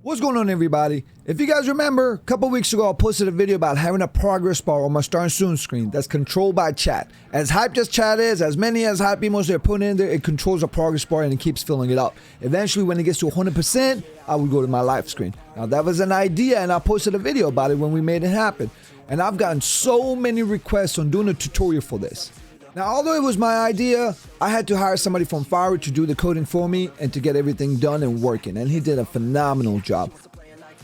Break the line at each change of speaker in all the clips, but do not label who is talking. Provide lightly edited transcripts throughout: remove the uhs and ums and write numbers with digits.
What's going on, everybody? If you guys remember, a couple weeks ago I posted a video about having a progress bar on my Start Soon screen that's controlled by chat. As hyped as chat is, as many as hype emotes they're putting in there, it controls a progress bar and it keeps filling it up. Eventually, when it gets to 100%, I would go to my live screen. Now, that was an idea, and I posted a video about it when we made it happen. And I've gotten so many requests on doing a tutorial for this. Now, although it was my idea, I had to hire somebody from Fire to do the coding for me and to get everything done and working, and he did a phenomenal job.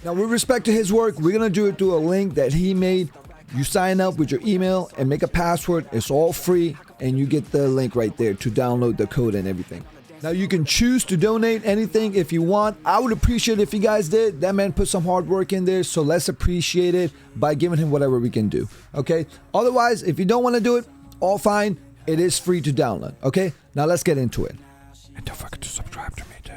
Now, with respect to his work, we're gonna do it through a link that he made. You sign up with your email and make a password. It's all free, and you get the link right there to download the code and everything. Now, you can choose to donate anything if you want. I would appreciate it if you guys did. That man put some hard work in there, so let's appreciate it by giving him whatever we can do, okay? Otherwise, if you don't want to do it, all fine. It is free to download, okay? Now let's get into it. And don't forget to subscribe to me too.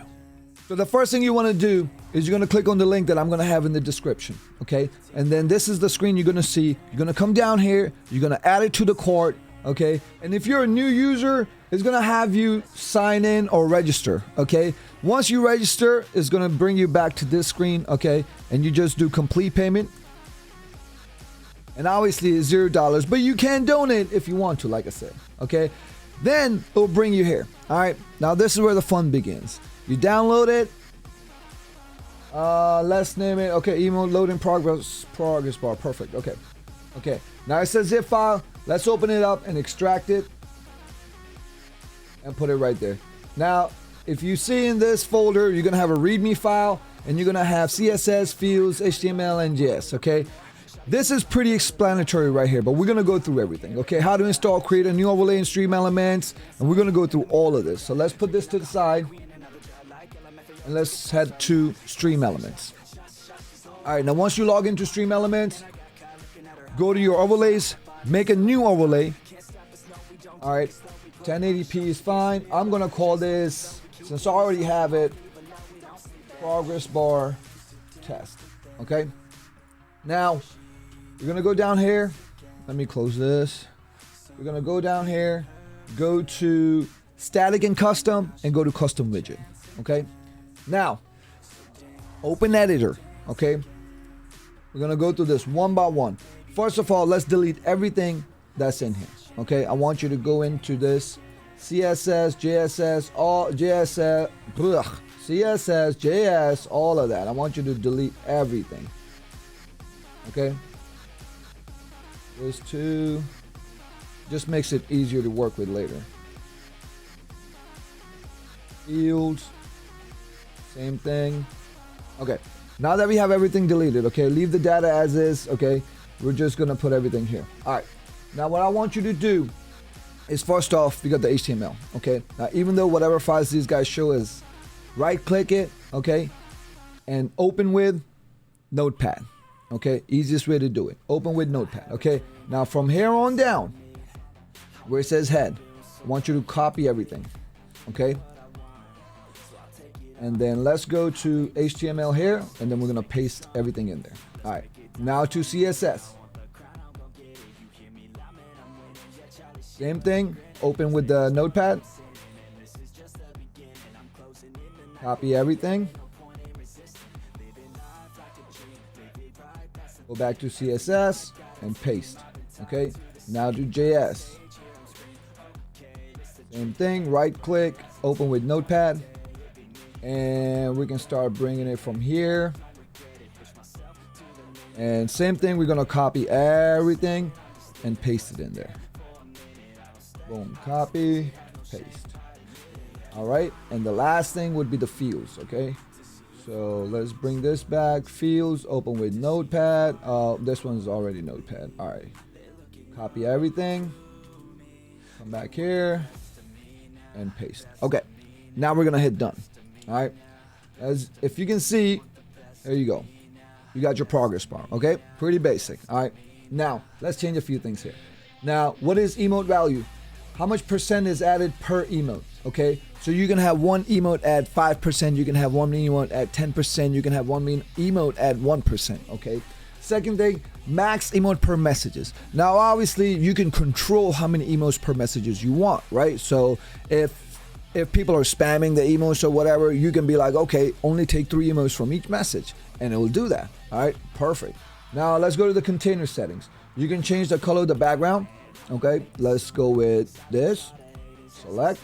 So the first thing you want to do is you're going to click on the link that I'm going to have in the description, okay? And then this is the screen you're going to see. You're going to come down here. You're going to add it to the cart, okay? And if you're a new user, it's going to have you sign in or register, okay? Once you register, it's going to bring you back to this screen, okay? And you just do complete payment. And obviously it's $0, but you can donate if you want to, like I said, okay? Then it'll bring you here, all right? Now this is where the fun begins. You download it. Let's name it, okay, email loading progress bar, perfect, okay. Okay, now it's a zip file. Let's open it up and extract it and put it right there. Now, if you see in this folder, you're gonna have a README file and you're gonna have CSS, fields, HTML, and JS, okay? This is pretty explanatory right here, but we're going to go through everything, okay? How to install, create a new overlay and stream elements, and we're going to go through all of this. So let's put this to the side, and let's head to stream elements. All right, now once you log into stream elements, go to your overlays, make a new overlay. All right, 1080p is fine. I'm going to call this, since I already have it, progress bar test, okay? Now, we're going to go down here. Let me close this. We're going to go down here, go to static and custom, and go to custom widget. Okay. Now, open editor. Okay. We're going to go through this one by one. First of all, let's delete everything that's in here. Okay. I want you to go into this CSS, JSS, all JSS, CSS, JS, all of that. I want you to delete everything. Okay. Those two just makes it easier to work with later. Fields, same thing. Okay, now that we have everything deleted, okay, leave the data as is, okay, we're just gonna put everything here. All right, now what I want you to do is, first off, we got the HTML, okay? Now, even though whatever files these guys show is, right click it, okay, and open with Notepad. Okay, easiest way to do it. Open with Notepad. Okay, now from here on down, where it says head, I want you to copy everything. Okay, and then let's go to HTML here, and then we're gonna paste everything in there. All right, now to CSS. Same thing. Open with the Notepad. Copy everything. Go back to CSS and paste. Okay, now do JS. Same thing, right click, open with Notepad, and we can start bringing it from here. And same thing, we're gonna copy everything and paste it in there. Boom, copy, paste. All right, and the last thing would be the fields, okay? So let's bring this back. Fields, open with Notepad. This one's already Notepad. All right. Copy everything. Come back here and paste. Okay. Now we're going to hit done. All right. As if you can see, there you go. You got your progress bar. Okay. Pretty basic. All right. Now let's change a few things here. Now, what is emote value? How much percent is added per emote? Okay, so you can have one emote at 5%, you can have one emote at 10%, you can have one emote at 1%, okay? Second thing, max emote per messages. Now, obviously, you can control how many emotes per messages you want, right? So if if people are spamming the emotes or whatever, you can be like, okay, only take 3 emotes from each message, and it will do that. All right, perfect. Now let's go to the container settings. You can change the color of the background. Okay, let's go with this. Select.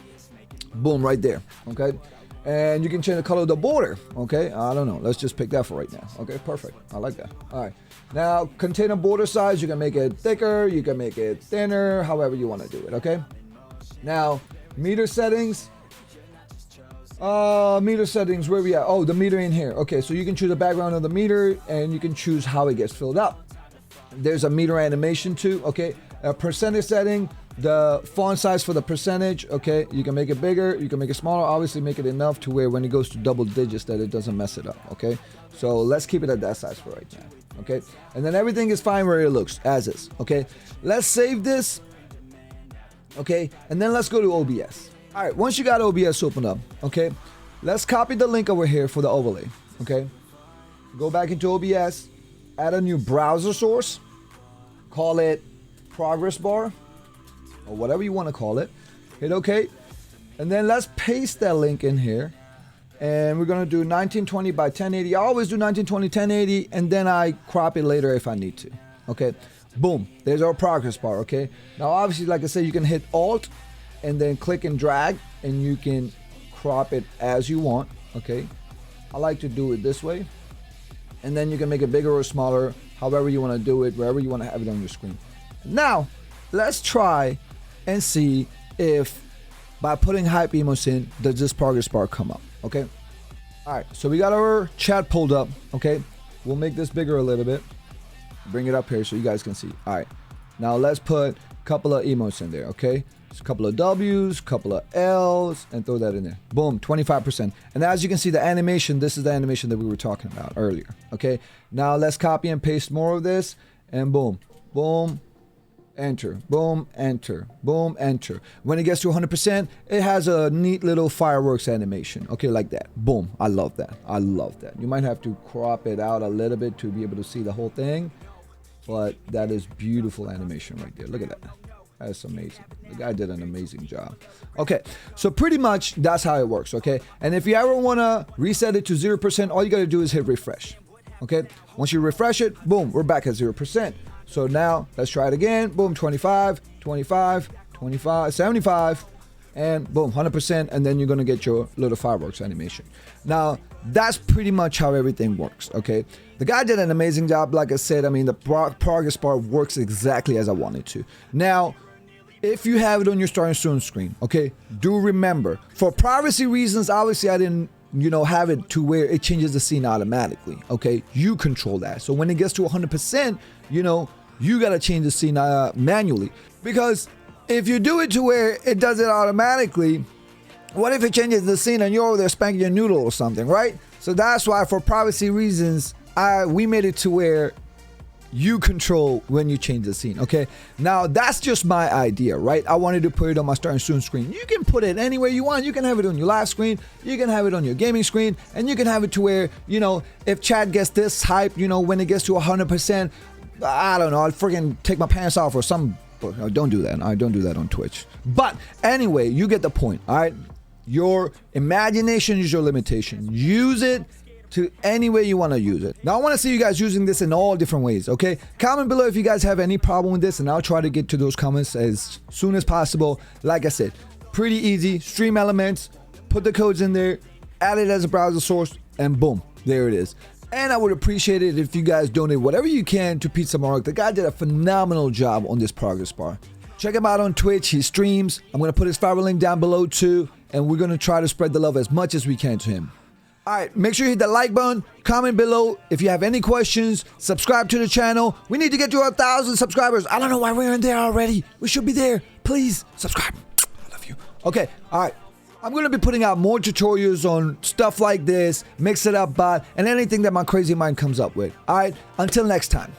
Boom, right there. Okay, and you can change the color of the border. Okay, I don't know. Let's just pick that for right now. Okay, perfect. I like that. All right. Now, container border size, you can make it thicker, you can make it thinner, however you want to do it. Okay. Now, meter settings. Meter settings, where we at? Oh, the meter in here. Okay, so you can choose the background of the meter and you can choose how it gets filled up. There's a meter animation too. Okay, a percentage setting, the font size for the percentage. Okay, you can make it bigger, you can make it smaller. Obviously, make it enough to where when it goes to double digits that it doesn't mess it up. Okay, so let's keep it at that size for right now. Okay, and then everything is fine where it looks as is. Okay, let's save this. Okay, and then let's go to OBS. All right, once you got OBS open up, okay, let's copy the link over here for the overlay. Okay, go back into OBS, add a new browser source, call it progress bar or whatever you want to call it. Hit OK, and then let's paste that link in here, and we're gonna do 1920 by 1080. I always do 1920 1080, and then I crop it later if I need to. Okay, boom, there's our progress bar. Okay, now obviously, like I said, you can hit Alt and then click and drag, and you can crop it as you want. Okay, I like to do it this way, and then you can make it bigger or smaller, however you want to do it, wherever you want to have it on your screen. Now let's try and see if by putting hype emotes in, does this progress bar come up. Okay, all right, so we got our chat pulled up. Okay, we'll make this bigger a little bit, bring it up here so you guys can see. All right, now let's put a couple of emotes in there. Okay, a couple of W's, couple of L's, and throw that in there. Boom, 25%. And as you can see, the animation, this is the animation that we were talking about earlier. Okay, now let's copy and paste more of this, and boom, boom, enter, boom, enter, boom, enter. When it gets to 100%, it has a neat little fireworks animation. Okay, like that. Boom, I love that. I love that. You might have to crop it out a little bit to be able to see the whole thing, but that is beautiful animation right there. Look at that. That's amazing. The guy did an amazing job. Okay, so pretty much that's how it works. Okay, and if you ever want to reset it to 0%, all you got to do is hit refresh. Okay, once you refresh it, boom, we're back at 0%. So now let's try it again. Boom, 25, 25, 25, 75, and boom, 100%. And then you're going to get your little fireworks animation. Now, that's pretty much how everything works. Okay, the guy did an amazing job. Like I said, I mean, the progress bar works exactly as I wanted to. Now, if you have it on your starting student screen, okay, do remember, for privacy reasons, obviously I didn't, have it to where it changes the scene automatically. Okay, you control that. So when it gets to 100%, you got to change the scene manually. Because if you do it to where it does it automatically, what if it changes the scene and you're over there spanking your noodle or something, right? So that's why, for privacy reasons, we made it to where you control when you change the scene. Okay, now that's just my idea, right? I wanted to put it on my starting student screen. You can put it anywhere you want. You can have it on your live screen, you can have it on your gaming screen, and you can have it to where, if chat gets this hype, when it gets to 100%, I don't know, I'll freaking take my pants off or something. Don't do that. I don't do that on Twitch. But anyway, you get the point. All right, your imagination is your limitation. Use it to any way you want to use it. Now, I want to see you guys using this in all different ways. Okay, comment below if you guys have any problem with this, and I'll try to get to those comments as soon as possible. Like I said, pretty easy. Stream elements, put the codes in there, add it as a browser source, and boom, there it is. And I would appreciate it if you guys donate whatever you can to Pizza Mark. The guy did a phenomenal job on this progress bar. Check him out on Twitch. He streams. I'm going to put his Fiverr link down below too, and we're going to try to spread the love as much as we can to him. All right, make sure you hit that like button, comment below if you have any questions, subscribe to the channel. We need to get to 1,000 subscribers. I don't know why we're in there already. We should be there. Please subscribe. I love you. Okay, all right. I'm going to be putting out more tutorials on stuff like this, mix it up bot, and anything that my crazy mind comes up with. All right, until next time.